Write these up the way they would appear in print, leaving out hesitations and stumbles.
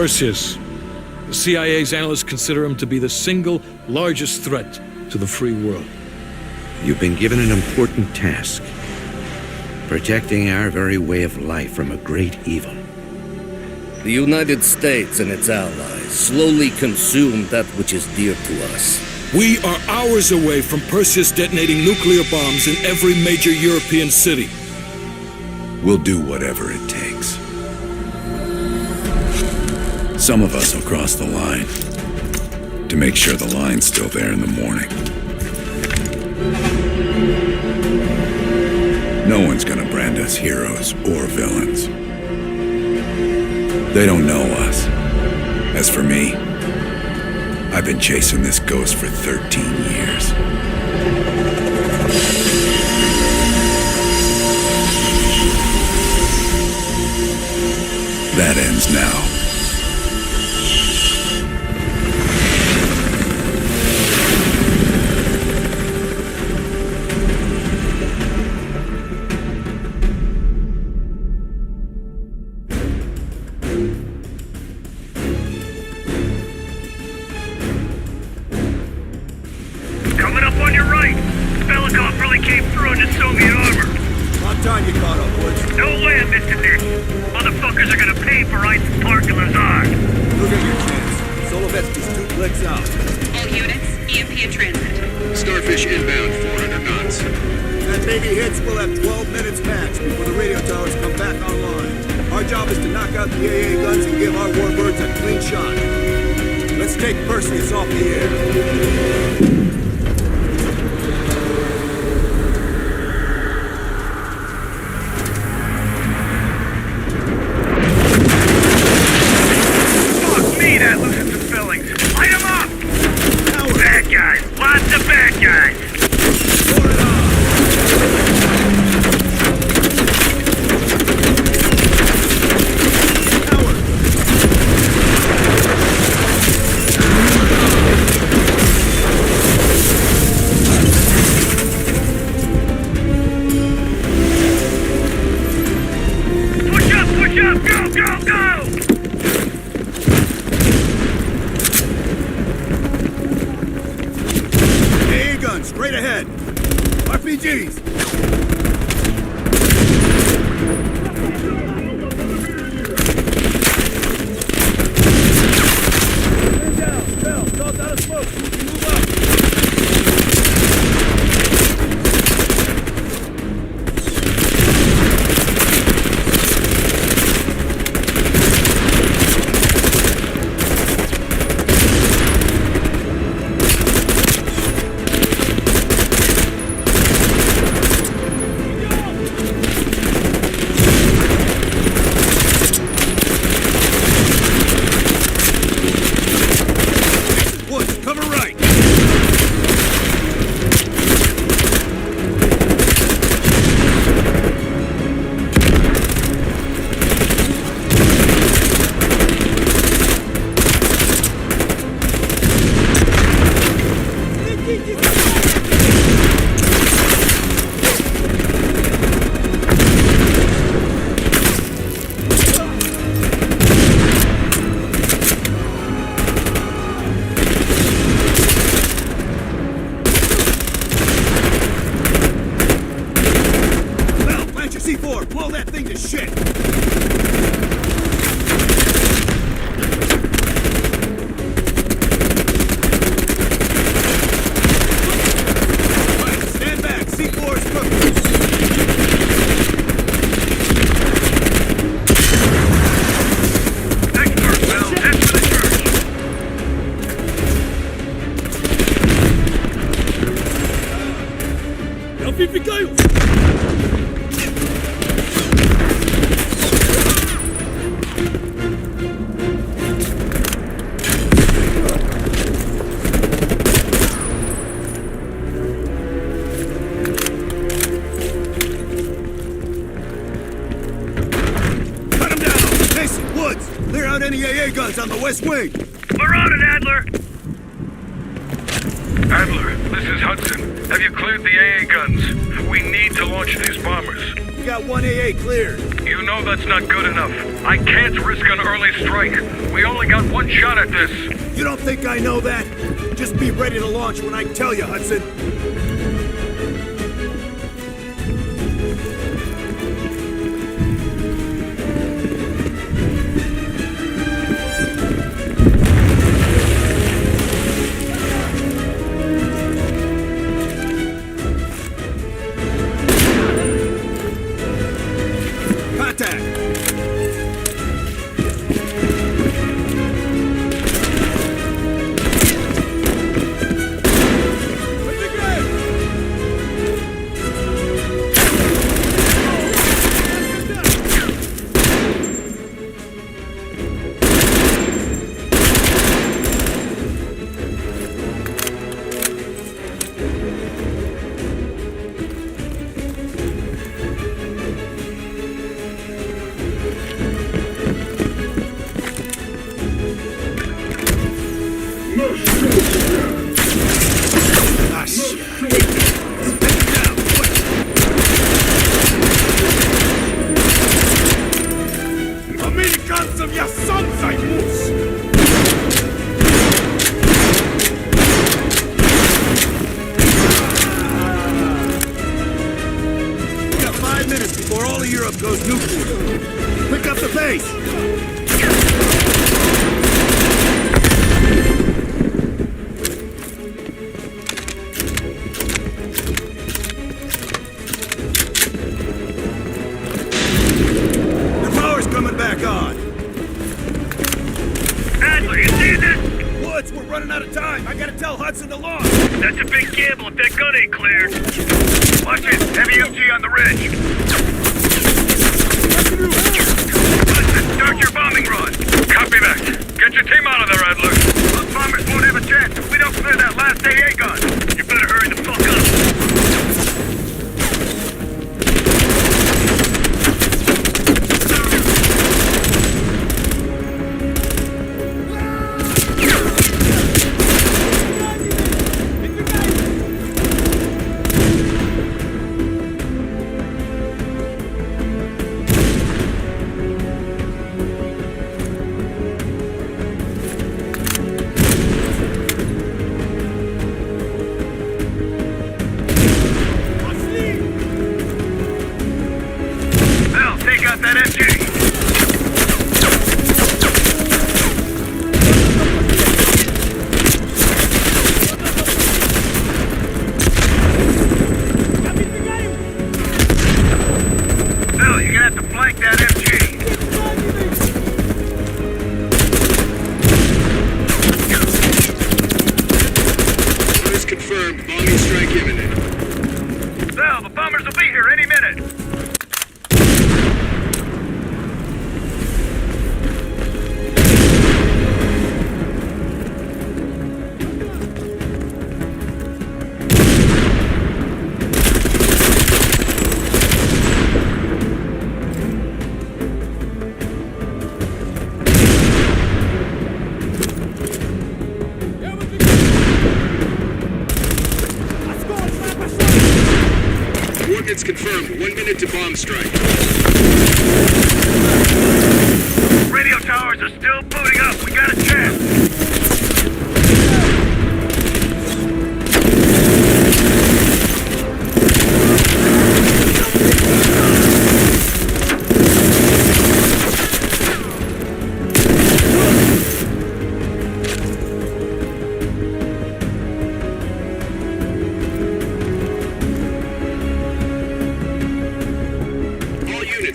Perseus. The CIA's analysts consider him to be the single largest threat to the free world. You've been given an important task. Protecting our very way of life from a great evil. The United States and its allies slowly consume that which is dear to us. We are hours away from Perseus detonating nuclear bombs in every major European city. We'll do whatever it takes. Some of us will cross the line to make sure the line's still there in the morning. No one's gonna brand us heroes or villains. They don't know us. As for me, I've been chasing this ghost for 13 years. That ends now. Coming up on your right. BlackOPS really came through in the Soviet armor. About time you caught up, Woods. No way, Mr. Nick. Motherfuckers are gonna pay for Einstein's Park and Lazard. You'll get your chance. Solovetsky's 2 clicks out. All units, EMP in transit. Starfish inbound 400 knots. That baby hits, we'll have 12 minutes max before the radio towers come back online. Our job is to knock out the AA guns and give our warbirds a clean shot. Let's take Perseus off the air. That loosens some fillings. Light them up! Bad guys. Lots of bad guys. Pour it on. Push up, push up! Go, go, go! Straight ahead. RPGs. Man down. Fell. Called out of smoke. You can move up. C4, blow that thing to shit! Right, stand back, C4 is cooking! Expert, Will, head for the church! Help me, Tigeion! Clear out any AA guns on the west wing! We're on it, Adler! Adler, listen is Hudson. Have you cleared the AA guns? We need to launch these bombers. We got one AA cleared. You know that's not good enough. I can't risk an early strike. We only got one shot at this. You don't think I know that? Just be ready to launch when I tell you, Hudson. Coordinates confirmed. 1 minute to bomb strike. Radio towers are still booting up. We got a chance.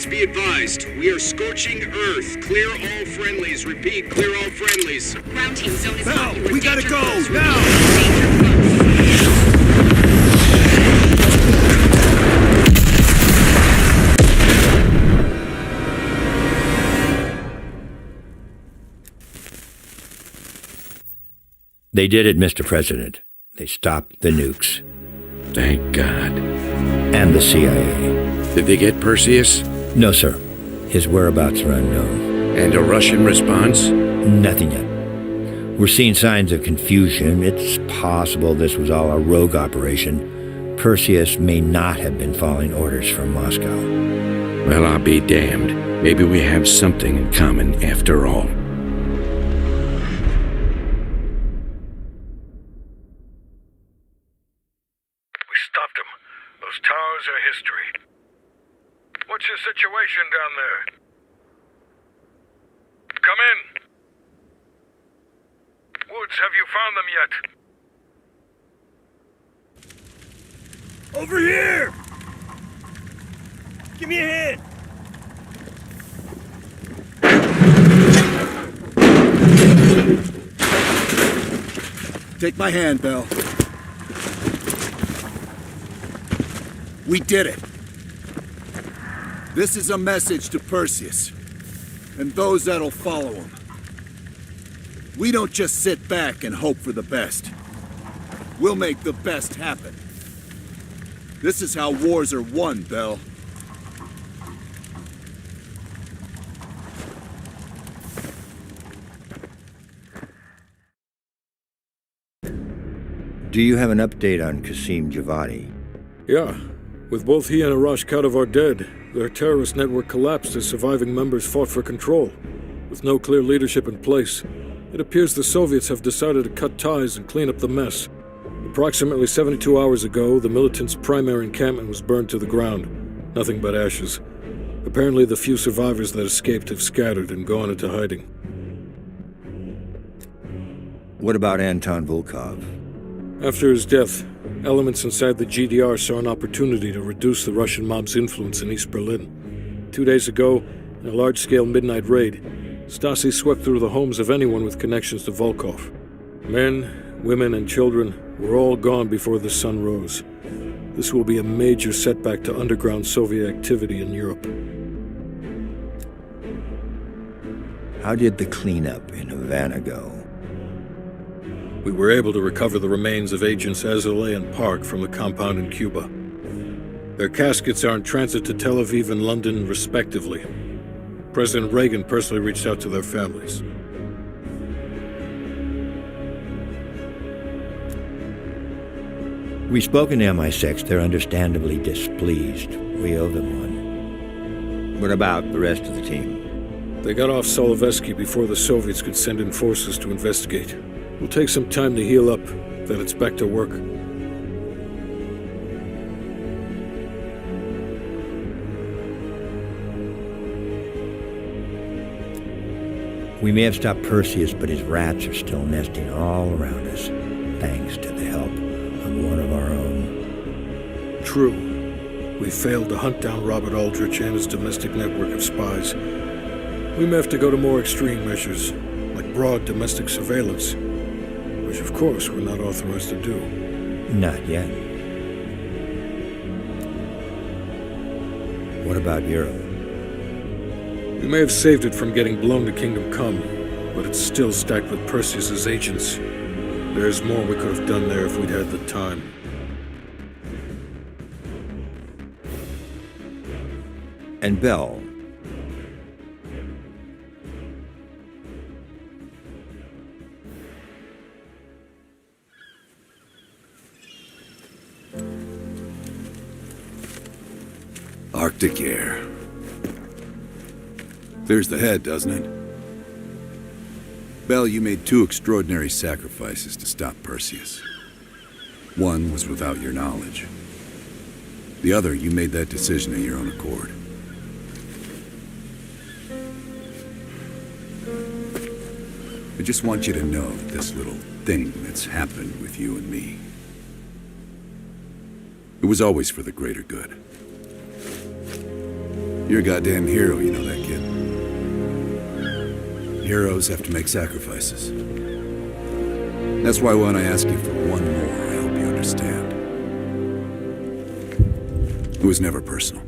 Be advised, we are scorching Earth. Clear all friendlies. Repeat, clear all friendlies. Ground team zone is Now, locked. we gotta go, now! They did it, Mr. President. They stopped the nukes. Thank God. And the CIA. Did they get Perseus? No, sir. His whereabouts are unknown. And a Russian response? Nothing yet. We're seeing signs of confusion. It's possible this was all a rogue operation. Perseus may not have been following orders from Moscow. Well, I'll be damned. Maybe we have something in common after all. We stopped him. Those towers are history. What's your situation down there? Come in. Woods, have you found them yet? Over here! Give me a hand! Take my hand, Bell. We did it. This is a message to Perseus, and those that'll follow him. We don't just sit back and hope for the best. We'll make the best happen. This is how wars are won, Bell. Do you have an update on Qasim Javadi? Yeah. With both he and Arash Kadivar dead, their terrorist network collapsed as surviving members fought for control. With no clear leadership in place, it appears the Soviets have decided to cut ties and clean up the mess. Approximately 72 hours ago, the militants' primary encampment was burned to the ground. Nothing but ashes. Apparently the few survivors that escaped have scattered and gone into hiding. What about Anton Volkov? After his death, elements inside the GDR saw an opportunity to reduce the Russian mob's influence in East Berlin. 2 days ago, in a large-scale midnight raid, Stasi swept through the homes of anyone with connections to Volkov. Men, women, and children were all gone before the sun rose. This will be a major setback to underground Soviet activity in Europe. How did the cleanup in Havana go? We were able to recover the remains of agents Azoulay and Park from the compound in Cuba. Their caskets are in transit to Tel Aviv and London, respectively. President Reagan personally reached out to their families. We've spoken to MI6. They're understandably displeased. We owe them one. What about the rest of the team? They got off Solovetsky before the Soviets could send in forces to investigate. It'll take some time to heal up, then it's back to work. We may have stopped Perseus, but his rats are still nesting all around us, thanks to the help of one of our own. True. We failed to hunt down Robert Aldrich and his domestic network of spies. We may have to go to more extreme measures, like broad domestic surveillance, which of course we're not authorized to do. Not yet. What about Europe? We may have saved it from getting blown to Kingdom Come, but it's still stacked with Perseus's agents. There's more we could have done there if we'd had the time. And Bell. Arctic air. Clears the head, doesn't it? Bell, you made two extraordinary sacrifices to stop Perseus. One was without your knowledge. The other, you made that decision of your own accord. I just want you to know that this little thing that's happened with you and me, it was always for the greater good. You're a goddamn hero, you know that, kid. Heroes have to make sacrifices. That's why when I ask you for one more, I hope you understand. It was never personal.